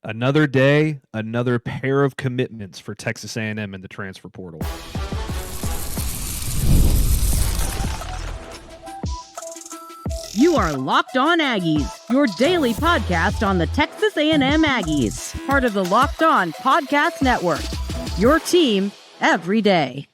Another day, another pair of commitments for Texas A&M in the transfer portal. You are Locked On Aggies, your daily podcast on the Texas A&M Aggies, part of the Locked On Podcast Network, your team every day.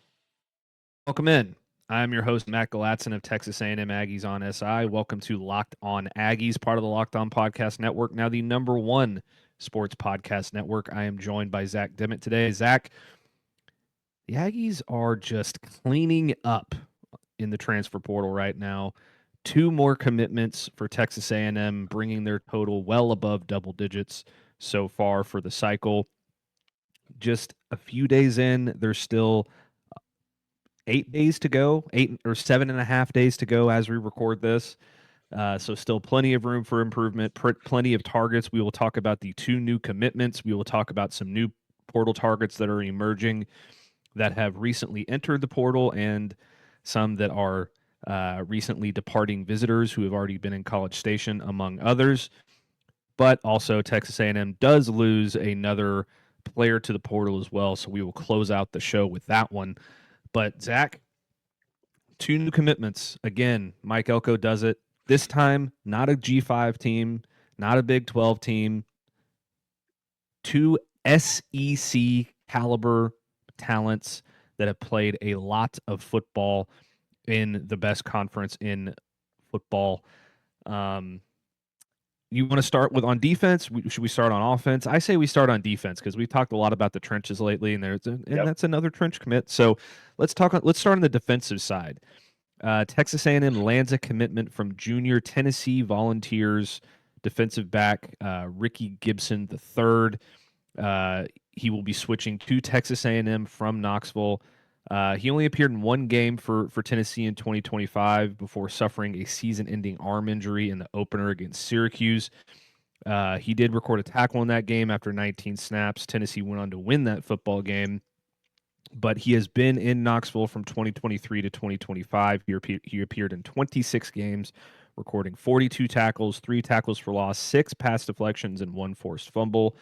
Welcome in. I'm your host, Matt Galatzan of Texas A&M Aggies on SI. Welcome to Locked On Aggies, part of the Locked On Podcast Network, now the number one sports podcast network. I am joined by Zach Dimmitt today. Zach, the Aggies are just cleaning up in the transfer portal right now. 2 more commitments for Texas A&M, bringing their total well above double digits so far for the cycle. Just a few days in, there's still 8 days to go, 8 or 7.5 days to go as we record this. So still plenty of room for improvement, plenty of targets. We will talk about the 2 new commitments. We will talk about some new portal targets that are emerging that have recently entered the portal and some that are recently departing visitors who have already been in College Station, among others. But also Texas A&M does lose another player to the portal as well, so we will close out the show with that one. But Zach, 2 new commitments. Again, Mike Elko does it. This time, not a G5 team, not a Big 12 team. 2 SEC caliber talents that have played a lot of football in the best conference in football. You want to start with on defense? Should we start on offense? I say we start on defense because we've talked a lot about the trenches lately, and that's another trench commit. So let's start on the defensive side. Texas A&M lands a commitment from junior Tennessee Volunteers defensive back Ricky Gibson III. He will be switching to Texas A&M from Knoxville. He only appeared in 1 game for Tennessee in 2025 before suffering a season-ending arm injury in the opener against Syracuse. He did record a tackle in that game after 19 snaps. Tennessee went on to win that football game. But he has been in Knoxville from 2023 to 2025. He appeared in 26 games, recording 42 tackles, 3 tackles for loss, 6 pass deflections, and 1 forced fumble.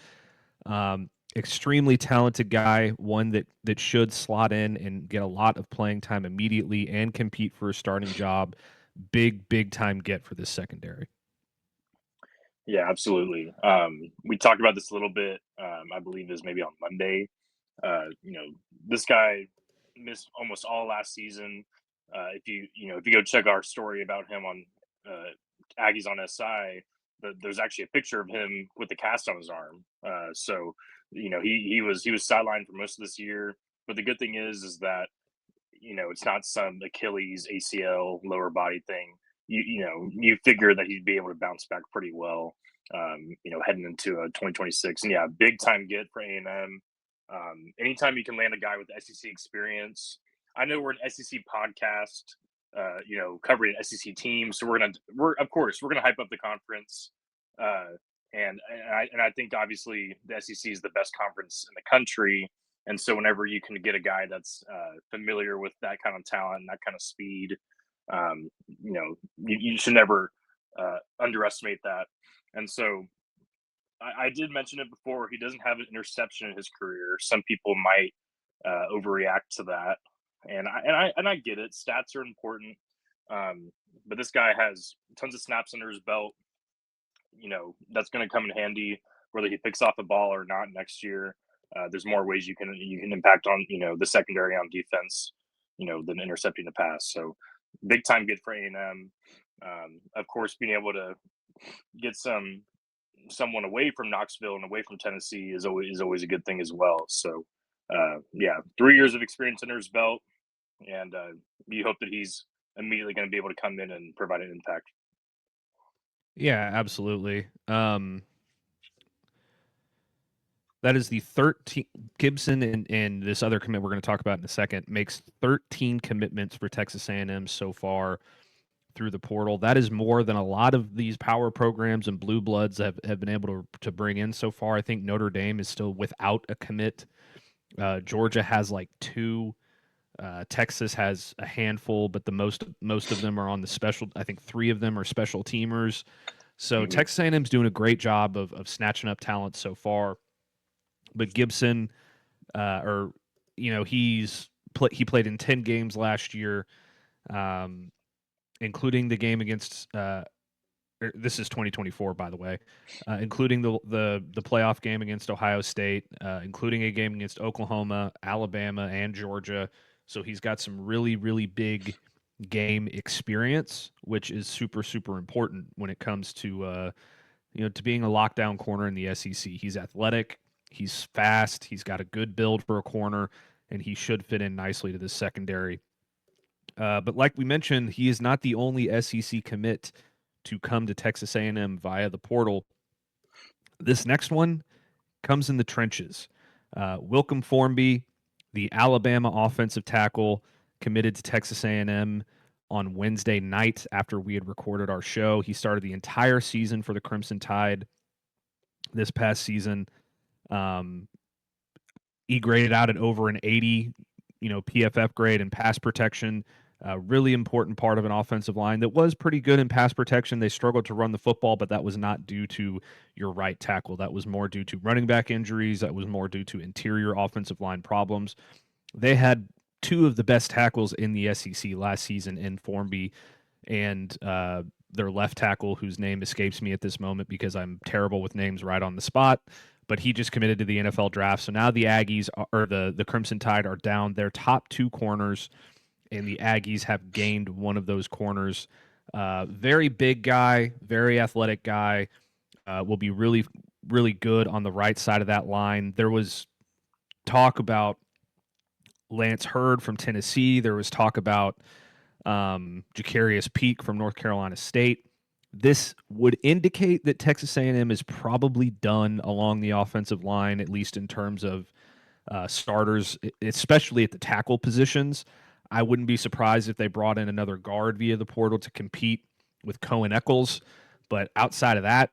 Extremely talented guy, one that should slot in and get a lot of playing time immediately and compete for a starting job. Big time get for this secondary. Yeah, absolutely. We talked about this a little bit, I believe it was maybe on Monday. This guy missed almost all last season. If you go check our story about him on Aggies on SI, there's actually a picture of him with the cast on his arm. He was sidelined for most of this year. But the good thing is that it's not some Achilles, ACL, lower body thing. You figure that he'd be able to bounce back pretty well. Heading into 2026, and yeah, big time get for A&M. Anytime you can land a guy with SEC experience. I know we're an SEC podcast, covering an SEC team, so we're of course gonna hype up the conference, and I think obviously the SEC is the best conference in the country, and so whenever you can get a guy that's familiar with that kind of talent and that kind of speed, you should never underestimate that, and so. I did mention it before. He doesn't have an interception in his career. Some people might overreact to that, and I get it. Stats are important, but this guy has tons of snaps under his belt. That's going to come in handy whether he picks off the ball or not next year. There's more ways you can impact on the secondary on defense, than intercepting the pass. So big time get for A&M. Of course, being able to get someone away from Knoxville and away from Tennessee is always a good thing as well. So, 3 years of experience under his belt, and you hope that he's immediately going to be able to come in and provide an impact. Yeah, absolutely. That is the 13 Gibson and this other commit we're going to talk about in a second makes 13 commitments for Texas A&M so far through the portal. That is more than a lot of these power programs and blue bloods have been able to bring in so far. I think Notre Dame is still without a commit. Georgia has like 2. Texas has a handful, but the most of them are on the special. I think 3 of them are special teamers. So Texas A&M's doing a great job of snatching up talent so far. But Gibson, he played in 10 games last year, including the game against. This is 2024, by the way, including the playoff game against Ohio State, including a game against Oklahoma, Alabama, and Georgia. So he's got some really, really big game experience, which is super, super important when it comes to to being a lockdown corner in the SEC. He's athletic, he's fast, he's got a good build for a corner, and he should fit in nicely to this secondary. But like we mentioned, he is not the only SEC commit to come to Texas A&M via the portal. This next one comes in the trenches. Wilkin Formby, the Alabama offensive tackle, committed to Texas A&M on Wednesday night after we had recorded our show. He started the entire season for the Crimson Tide this past season. He graded out at over an 80, PFF grade in pass protection. Really important part of an offensive line that was pretty good in pass protection. They struggled to run the football, but that was not due to your right tackle. That was more due to running back injuries. That was more due to interior offensive line problems. They had two of the best tackles in the SEC last season in Formby and their left tackle, whose name escapes me at this moment because I'm terrible with names right on the spot, but he just committed to the NFL draft. So now the Aggies, or the Crimson Tide, are down their top two corners, and the Aggies have gained one of those corners. Very big guy, very athletic guy, will be really, really good on the right side of that line. There was talk about Lance Hurd from Tennessee. There was talk about Jacarius Peak from North Carolina State. This would indicate that Texas A&M is probably done along the offensive line, at least in terms of starters, especially at the tackle positions. I wouldn't be surprised if they brought in another guard via the portal to compete with Cohen Eccles. But outside of that,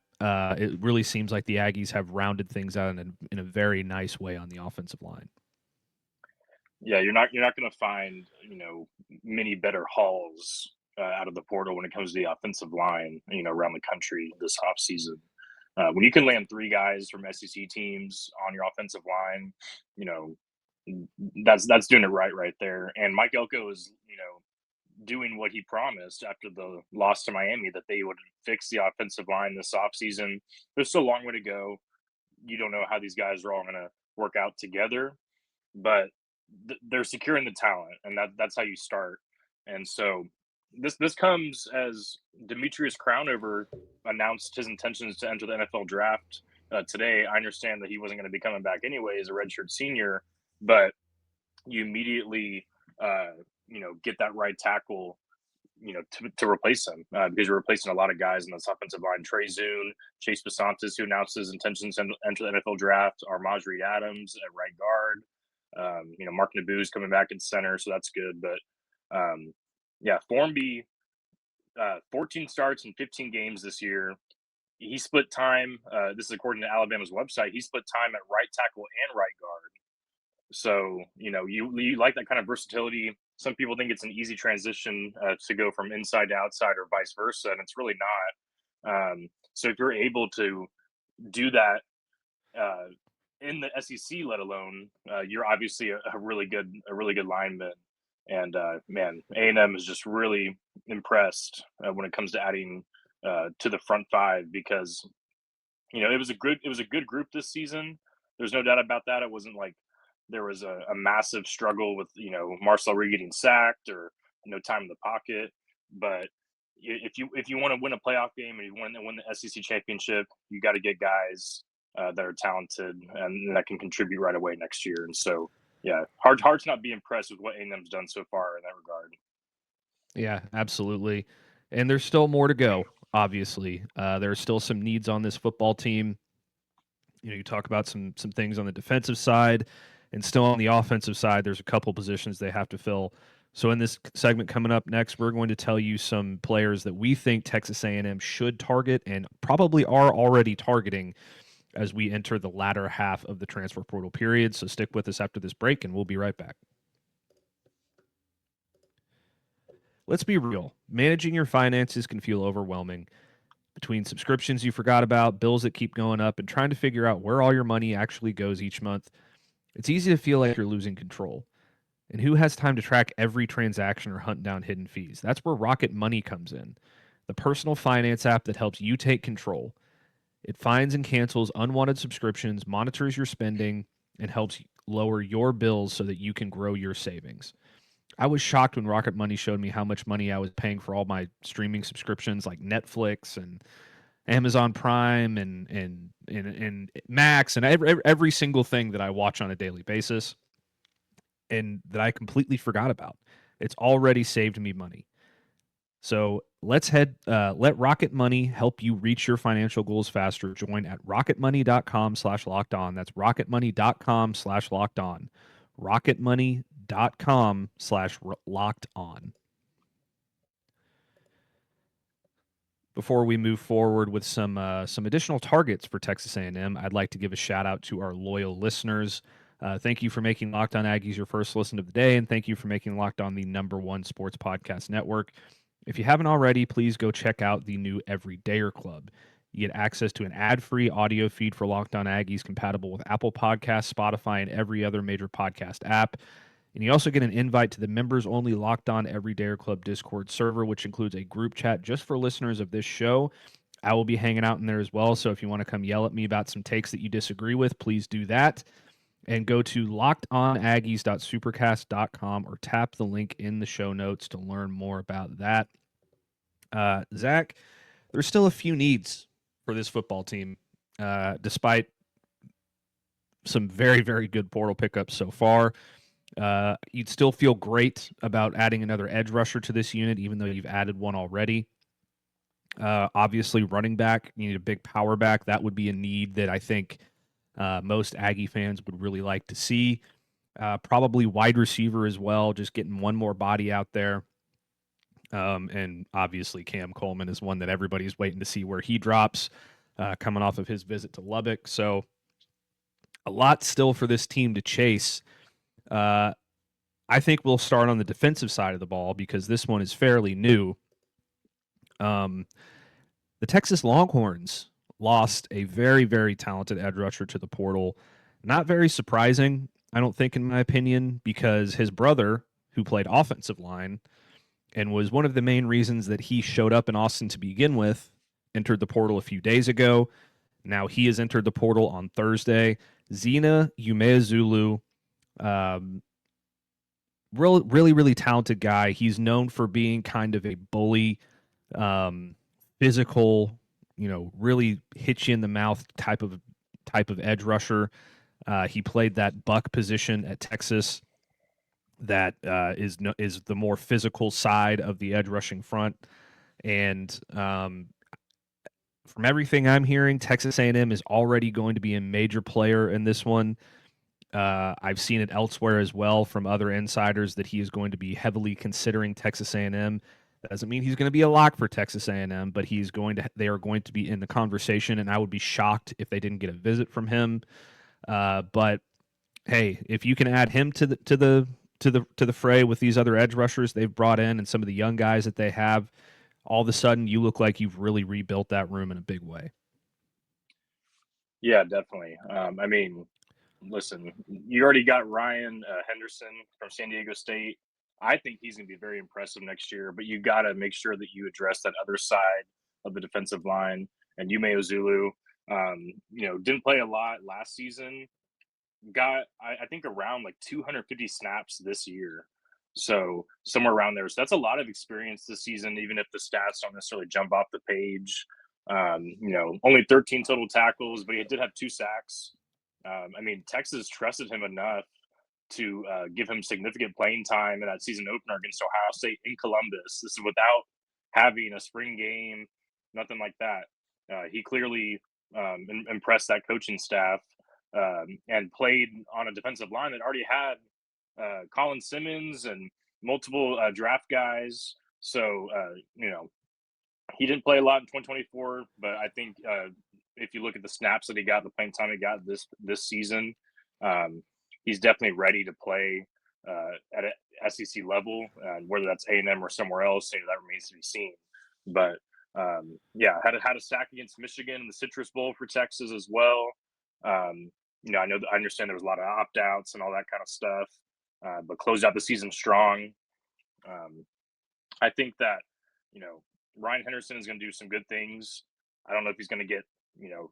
it really seems like the Aggies have rounded things out in a very nice way on the offensive line. Yeah, you're not going to find many better hauls out of the portal when it comes to the offensive line around the country this offseason. When you can land three guys from SEC teams on your offensive line, that's doing it right there. And Mike Elko is doing what he promised after the loss to Miami, that they would fix the offensive line this offseason. There's still a long way to go. You don't know how these guys are all going to work out together, but they're securing the talent, and that's how you start. And so this comes as Demetrius Crownover announced his intentions to enter the NFL draft today. I understand that he wasn't going to be coming back anyway as a redshirt senior, but you immediately get that right tackle to replace him, because you're replacing a lot of guys in this offensive line. Trey Zune, Chase Basantis, who announced his intentions to enter the NFL draft, Armaj Reed Adams at right guard. Mark Naboo's coming back at center, so that's good. But Formby, 14 starts in 15 games this year. He split time. This is according to Alabama's website. He split time at right tackle and right guard. So you like that kind of versatility. Some people think it's an easy transition to go from inside to outside or vice versa, and it's really not. So if you're able to do that in the SEC, let alone, you're obviously a really good lineman. And A&M is just really impressed when it comes to adding to the front five, because it was a good group this season. There's no doubt about that. It wasn't like there was a massive struggle with Marcel Reed getting sacked or no time in the pocket. But if you want to win a playoff game and you want to win the SEC championship, you got to get guys that are talented and that can contribute right away next year. And so, hard to not be impressed with what A&M's done so far in that regard. Yeah, absolutely. And there's still more to go, obviously. There are still some needs on this football team. You talk about some things on the defensive side, and still on the offensive side, there's a couple positions they have to fill. So in this segment coming up next, we're going to tell you some players that we think Texas A&M should target and probably are already targeting as we enter the latter half of the transfer portal period. So stick with us after this break, and we'll be right back. Let's be real. Managing your finances can feel overwhelming. Between subscriptions you forgot about, bills that keep going up, and trying to figure out where all your money actually goes each month, it's easy to feel like you're losing control. And who has time to track every transaction or hunt down hidden fees? That's where Rocket Money comes in, the personal finance app that helps you take control. It finds and cancels unwanted subscriptions, monitors your spending, and helps lower your bills so that you can grow your savings. I was shocked when Rocket Money showed me how much money I was paying for all my streaming subscriptions like Netflix and Amazon Prime and Max and every single thing that I watch on a daily basis and that I completely forgot about. It's already saved me money. So let Rocket Money help you reach your financial goals faster. Join at rocketmoney.com/locked on. That's rocketmoney.com/locked on. rocketmoney.com/locked on. Before we move forward with some additional targets for Texas A&M, I'd like to give a shout out to our loyal listeners. Thank you for making Locked On Aggies your first listen of the day, and thank you for making Locked On the #1 sports podcast network. If you haven't already, please go check out the new Everydayer Club. You get access to an ad-free audio feed for Locked On Aggies compatible with Apple Podcasts, Spotify, and every other major podcast app. And you also get an invite to the members-only Locked On Everydayer Club Discord server, which includes a group chat just for listeners of this show. I will be hanging out in there as well, so if you want to come yell at me about some takes that you disagree with, please do that. And go to lockedonaggies.supercast.com or tap the link in the show notes to learn more about that. Zach, there's still a few needs for this football team, despite some very, very good portal pickups so far. You'd still feel great about adding another edge rusher to this unit, even though you've added one already. Obviously, running back, you need a big power back. That would be a need that I think most Aggie fans would really like to see. Probably wide receiver as well, just getting one more body out there. And obviously Cam Coleman is one that everybody's waiting to see where he drops, coming off of his visit to Lubbock. So a lot still for this team to chase. I think we'll start on the defensive side of the ball because this one is fairly new. The Texas Longhorns lost a very, very talented edge rusher to the portal. Not very surprising, I don't think, in my opinion, because his brother, who played offensive line and was one of the main reasons that he showed up in Austin to begin with, entered the portal a few days ago. Now he has entered the portal on Thursday. Xena Umeozulu, really, really talented guy. He's known for being kind of a bully, physical, really hit you in the mouth type of edge rusher. He played that buck position at Texas. That is the more physical side of the edge rushing front, and from everything I'm hearing, Texas A&M is already going to be a major player in this one. I've seen it elsewhere as well from other insiders that he is going to be heavily considering Texas A&M. That doesn't mean he's going to be a lock for Texas A&M, but they are going to be in the conversation, and I would be shocked if they didn't get a visit from him. But hey, if you can add him to the fray with these other edge rushers they've brought in and some of the young guys that they have, all of a sudden you look like you've really rebuilt that room in a big way. Yeah, definitely. Listen, you already got Ryan Henderson from San Diego State. I think he's going to be very impressive next year, but you got to make sure that you address that other side of the defensive line. And Umeozulu, didn't play a lot last season. Got, I think, around like 250 snaps this year. So somewhere around there. So that's a lot of experience this season, even if the stats don't necessarily jump off the page. Only 13 total tackles, but he did have 2 sacks. Texas trusted him enough to give him significant playing time in that season opener against Ohio State in Columbus. This is without having a spring game, nothing like that. He clearly impressed that coaching staff and played on a defensive line that already had Colin Simmons and multiple draft guys. So, he didn't play a lot in 2024, but I think if you look at the snaps that he got, the playing time he got this season, he's definitely ready to play at an SEC level, whether that's A&M or somewhere else. That remains to be seen. But Had a sack against Michigan in the Citrus Bowl for Texas as well. I understand there was a lot of opt-outs and all that kind of stuff, but closed out the season strong. I think that, Ryan Henderson is going to do some good things. I don't know if he's going to get,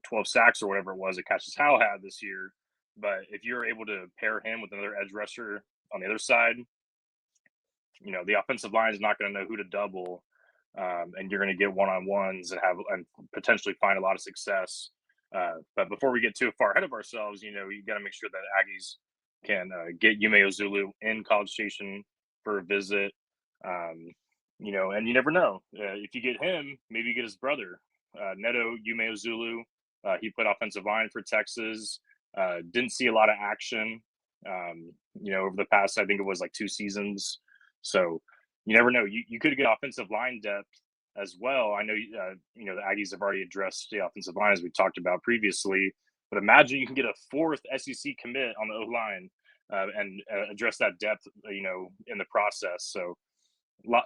12 sacks or whatever it was that Cassius Howell had this year, but if you're able to pair him with another edge rusher on the other side, the offensive line is not going to know who to double, and you're going to get one-on-ones and potentially find a lot of success. But before we get too far ahead of ourselves, you got to make sure that Aggies can get Umeozulu in College Station for a visit. And you never know. If you get him, maybe you get his brother, Neto Umeozulu. He played offensive line for Texas. Didn't see a lot of action, over the past, I think it was like 2 seasons. So you never know. You could get offensive line depth as well. I know, the Aggies have already addressed the offensive line as we talked about previously, but imagine you can get a 4th SEC commit on the O-line and address that depth, in the process. So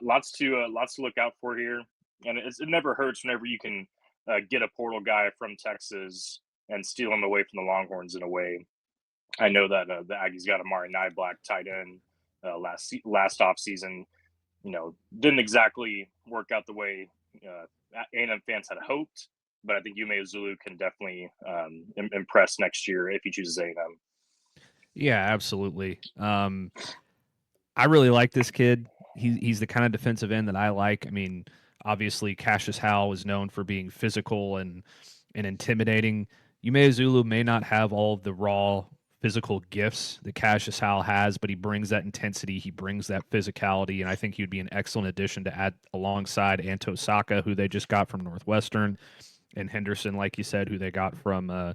lots to look out for here. And it never hurts whenever you can get a portal guy from Texas and steal him away from the Longhorns in a way. I know that the Aggies got Amari Nyblack tight end last offseason. Didn't exactly work out the way A&M fans had hoped, but I think Umeozulu can definitely impress next year if he chooses A&M. Yeah, absolutely. I really like this kid. He's the kind of defensive end that I like. I mean, obviously Cassius Howell is known for being physical and intimidating. Umeozulu may not have all of the raw physical gifts that Cassius Howell has, but he brings that intensity, he brings that physicality, and I think he'd be an excellent addition to add alongside Anto Saka, who they just got from Northwestern, and Henderson, like you said, who they got from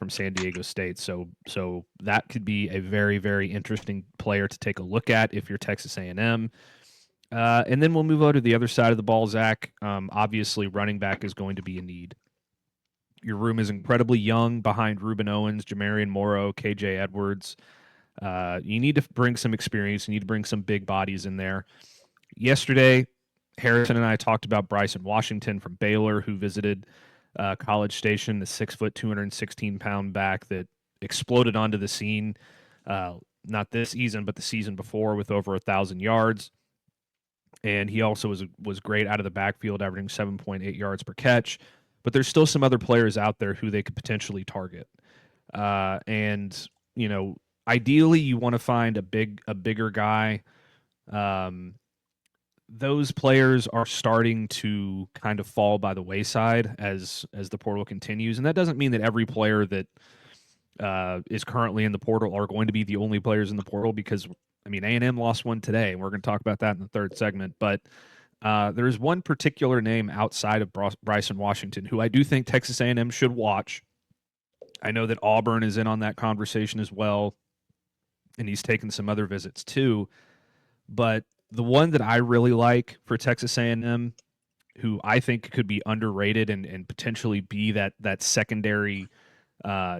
San Diego State. So that could be a very, very interesting player to take a look at if you're Texas A&M. And then we'll move on to the other side of the ball, Zach. Obviously, running back is going to be a need. Your room is incredibly young behind Ruben Owens, Jamarian Morrow, KJ Edwards. You need to bring some experience. You need to bring some big bodies in there. Yesterday, Harrison and I talked about Bryson Washington from Baylor, who visited College Station, the 6 foot, 216-pound back that exploded onto the scene, not this season, but the season before, with over 1,000 yards. And he also was great out of the backfield, averaging 7.8 yards per catch. But there's still some other players out there who they could potentially target. And ideally, you want to find a bigger guy. Those players are starting to kind of fall by the wayside as the portal continues, and that doesn't mean that every player that is currently in the portal are going to be the only players in the portal, because A&M lost one today, and we're going to talk about that in the third segment. But there is one particular name outside of Bryson Washington who I do think Texas A&M should watch. I know that Auburn is in on that conversation as well, and he's taken some other visits too. But the one that I really like for Texas A&M, who I think could be underrated and potentially be that secondary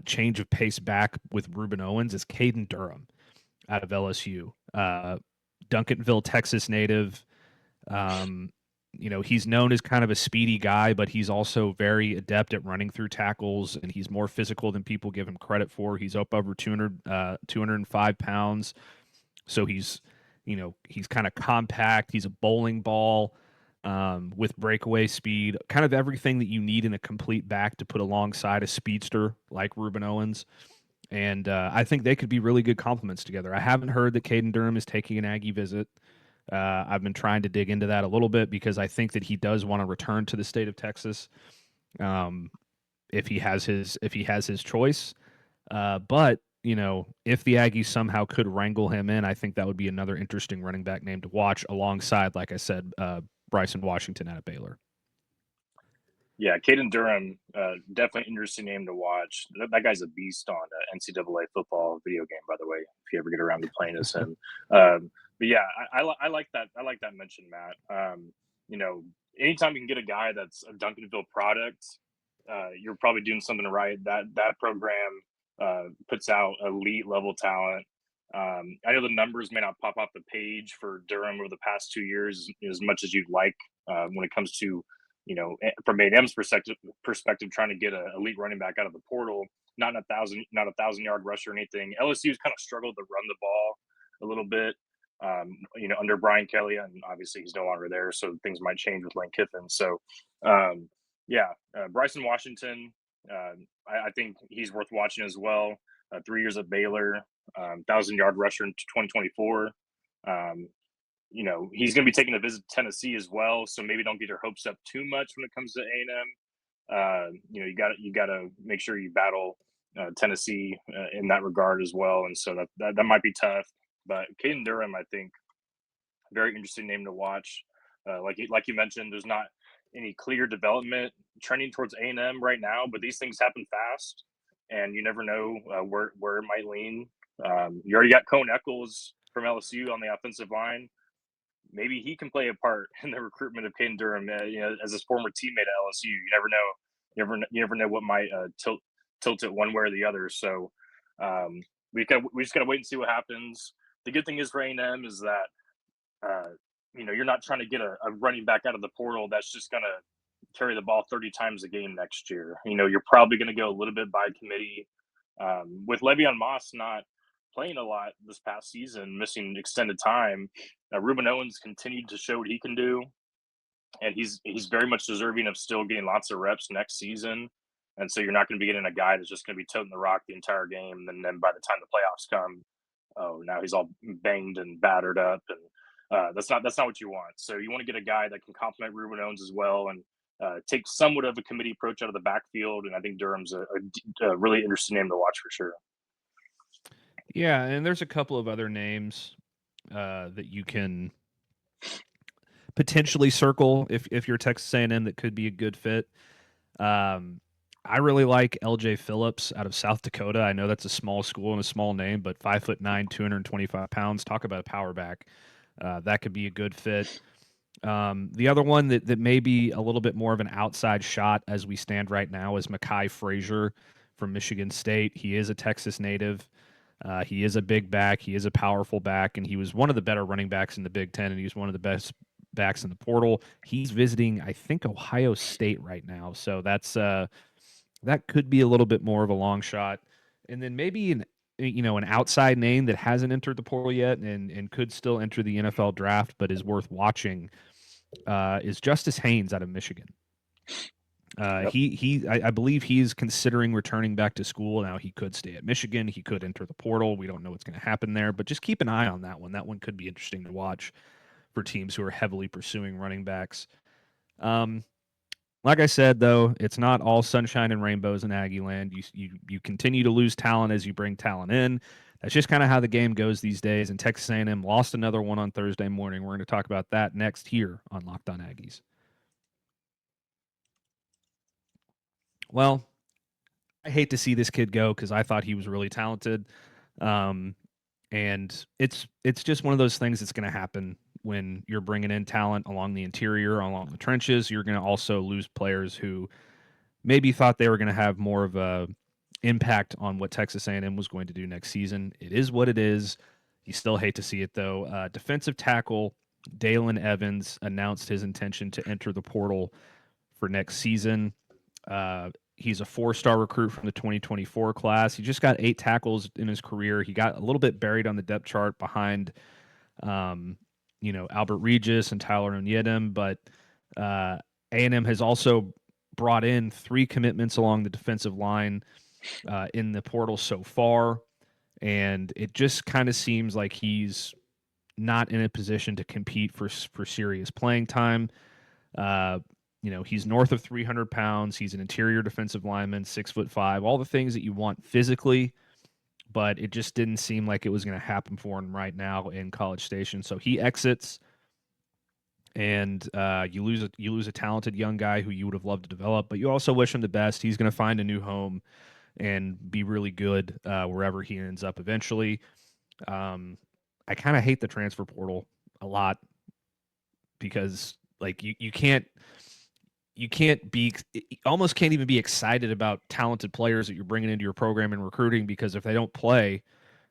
change of pace back with Ruben Owens, is Kaden Durham out of LSU. Duncanville, Texas native. He's known as kind of a speedy guy, but he's also very adept at running through tackles, and he's more physical than people give him credit for. He's up over 205 pounds. So he's kind of compact. He's a bowling ball with breakaway speed, kind of everything that you need in a complete back to put alongside a speedster like Ruben Owens. And I think they could be really good complements together. I haven't heard that Kaden Durham is taking an Aggie visit. I've been trying to dig into that a little bit because I think that he does want to return to the state of Texas if he has his choice. But if the Aggies somehow could wrangle him in, I think that would be another interesting running back name to watch alongside, like I said, Bryson Washington out of Baylor. Yeah, Kaden Durham, definitely interesting name to watch. That guy's a beast on NCAA football video game, by the way, if you ever get around to playing as him. But yeah, I like that. I like that mention, Matt. Anytime you can get a guy that's a Duncanville product, you're probably doing something right. That program puts out elite level talent. I know the numbers may not pop off the page for Durham over the past 2 years as much as you'd like when it comes to from A&M's perspective, trying to get an elite running back out of the portal, not a 1,000-yard rush or anything. LSU's kind of struggled to run the ball a little bit, under Brian Kelly, and obviously he's no longer there, so things might change with Lane Kiffin. So, Bryson Washington, I think he's worth watching as well. 3 years at Baylor, 1,000-yard rusher in 2024. He's going to be taking a visit to Tennessee as well, so maybe don't get your hopes up too much when it comes to A&M. You got to make sure you battle Tennessee in that regard as well, and so that might be tough. But Kaden Durham, I think, very interesting name to watch. Like you mentioned, there's not any clear development trending towards A&M right now, but these things happen fast, and you never know where it might lean. You already got Cone Eccles from LSU on the offensive line. Maybe he can play a part in the recruitment of Kaden Durham. As his former teammate at LSU, you never know. You never know what might tilt it one way or the other. So we just got to wait and see what happens. The good thing is for A&M is that you're not trying to get a running back out of the portal that's just going to carry the ball 30 times a game next year. You're probably going to go a little bit by committee. With Le'Veon Moss not playing a lot this past season, missing extended time, Ruben Owens continued to show what he can do, and he's very much deserving of still getting lots of reps next season. And so you're not going to be getting a guy that's just going to be toting the rock the entire game, and then by the time the playoffs come, now he's all banged and battered up, and that's not what you want. So you want to get a guy that can complement Ruben Owens as well, and take somewhat of a committee approach out of the backfield. And I think Durham's a really interesting name to watch for sure. Yeah, and there's a couple of other names that you can potentially circle if you're Texas A&M that could be a good fit. I really like LJ Phillips out of South Dakota. I know that's a small school and a small name, but 5'9", 225 pounds. Talk about a power back. That could be a good fit. The other one that may be a little bit more of an outside shot as we stand right now is Mekhi Frazier from Michigan State. He is a Texas native. He is a big back. He is a powerful back, and he was one of the better running backs in the Big Ten, and he was one of the best backs in the portal. He's visiting, I think, Ohio State right now, so that's that could be a little bit more of a long shot. And then maybe an outside name that hasn't entered the portal yet and could still enter the NFL draft, but is worth watching is Justice Haynes out of Michigan. Yep. I believe he's considering returning back to school. Now he could stay at Michigan. He could enter the portal. We don't know what's going to happen there, but just keep an eye on that one. That one could be interesting to watch for teams who are heavily pursuing running backs. Like I said, though, it's not all sunshine and rainbows in Aggie land. You continue to lose talent as you bring talent in. That's just kind of how the game goes these days. And Texas A&M lost another one on Thursday morning. We're going to talk about that next here on Locked On Aggies. Well, I hate to see this kid go because I thought he was really talented. And it's just one of those things that's going to happen when you're bringing in talent along the interior, along the trenches. You're going to also lose players who maybe thought they were going to have more of a impact on what Texas A&M was going to do next season. It is what it is. You still hate to see it, though. Defensive tackle Dalon Evans announced his intention to enter the portal for next season. He's a 4-star recruit from the 2024 class. He just got 8 tackles in his career. He got a little bit buried on the depth chart behind Albert Regis and Tyler Onyedem, but A&M has also brought in 3 commitments along the defensive line in the portal so far, and it just kind of seems like he's not in a position to compete for serious playing time. He's north of 300 pounds. He's an interior defensive lineman, 6'5", all the things that you want physically, but it just didn't seem like it was going to happen for him right now in College Station. So he exits, and you lose a talented young guy who you would have loved to develop, but you also wish him the best. He's going to find a new home and be really good wherever he ends up eventually. I kind of hate the transfer portal a lot because you can't almost can't even be excited about talented players that you're bringing into your program and recruiting, because if they don't play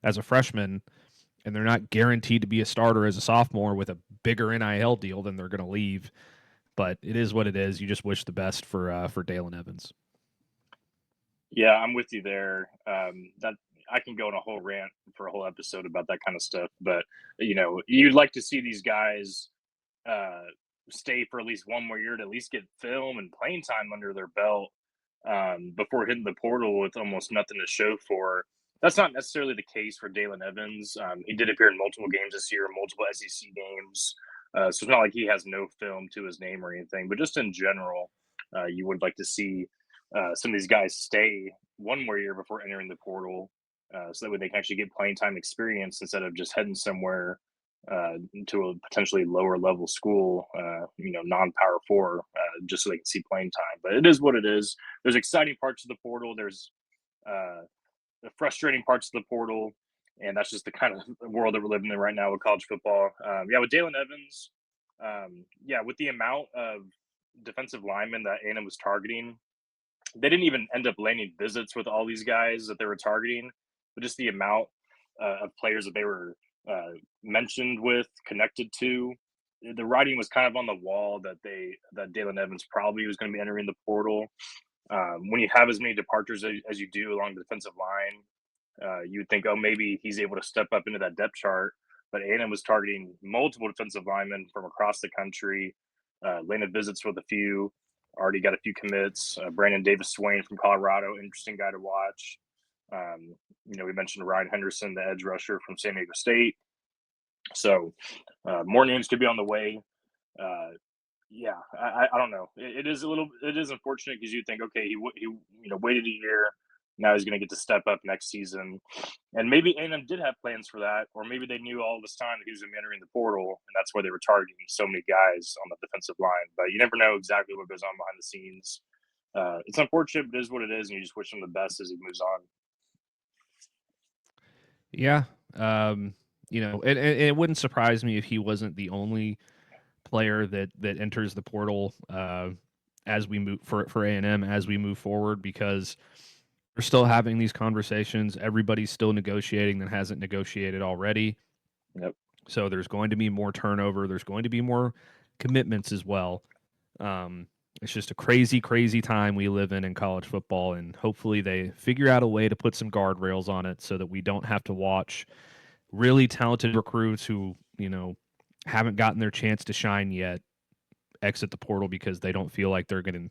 as a freshman and they're not guaranteed to be a starter as a sophomore with a bigger NIL deal, then they're going to leave. but it is what it is. You just wish the best for Dalon Evans. Yeah, I'm with you there. That I can go on a whole rant for a whole episode about that kind of stuff, but you'd like to see these guys stay for at least one more year to at least get film and playing time under their belt before hitting the portal with almost nothing to show for. That's not necessarily the case for Dalon Evans. He did appear in multiple games this year, multiple SEC games. So it's not like he has no film to his name or anything, but just in general, you would like to see some of these guys stay one more year before entering the portal, so that way they can actually get playing time experience instead of just heading somewhere to a potentially lower level school, non-power four, just so they can see playing time. But it is what it is. There's exciting parts of the portal. There's the frustrating parts of the portal, and that's just the kind of world that we're living in right now with college football. With Daelyn Evans, with the amount of defensive linemen that A&M was targeting, they didn't even end up landing visits with all these guys that they were targeting, but just the amount of players that they were mentioned with, connected to, the writing was kind of on the wall that Daelyn Evans probably was going to be entering the portal. When you have as many departures as you do along the defensive line, you would think, oh, maybe he's able to step up into that depth chart. But A&M was targeting multiple defensive linemen from across the country, landed visits with a few, already got a few commits. Brandon Davis-Swain from Colorado, interesting guy to watch. We mentioned Ryan Henderson, the edge rusher from San Diego State. So more names could be on the way. I don't know. It is unfortunate because you think, okay, he waited a year. Now he's going to get to step up next season. And maybe A&M did have plans for that, or maybe they knew all this time that he was going to be entering the portal, and that's why they were targeting so many guys on the defensive line. But you never know exactly what goes on behind the scenes. It's unfortunate, but it is what it is, and you just wish him the best as he moves on. Yeah. And it wouldn't surprise me if he wasn't the only player that enters the portal as we move for A&M as we move forward, because we're still having these conversations. Everybody's still negotiating that hasn't negotiated already. Yep. So there's going to be more turnover. There's going to be more commitments as well. It's just a crazy, crazy time we live in college football, and hopefully they figure out a way to put some guardrails on it so that we don't have to watch really talented recruits who, haven't gotten their chance to shine yet exit the portal because they don't feel like they're getting,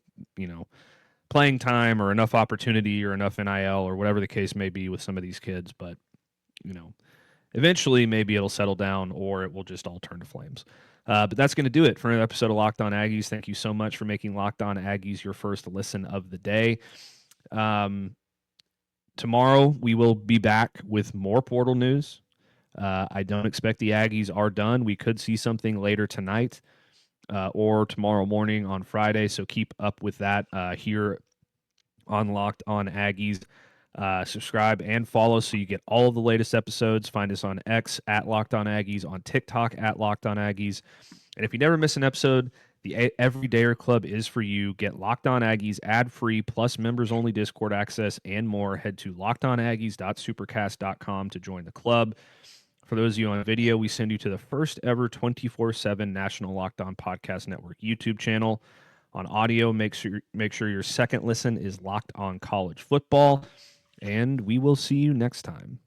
playing time or enough opportunity or enough NIL or whatever the case may be with some of these kids. But, eventually maybe it'll settle down or it will just all turn to flames. But that's going to do it for another episode of Locked On Aggies. Thank you so much for making Locked On Aggies your first listen of the day. Tomorrow we will be back with more portal news. I don't expect the Aggies are done. We could see something later tonight or tomorrow morning on Friday. So keep up with that here on Locked On Aggies. Subscribe and follow so you get all of the latest episodes. Find us on X at Locked On Aggies, on TikTok at Locked On Aggies. And if you never miss an episode, the Everydayer Club is for you. Get Locked On Aggies ad-free, plus members-only Discord access and more. Head to lockedonaggies.supercast.com to join the club. For those of you on video, we send you to the first ever 24/7 National Locked On Podcast Network YouTube channel. On audio, make sure your second listen is Locked On College Football. And we will see you next time.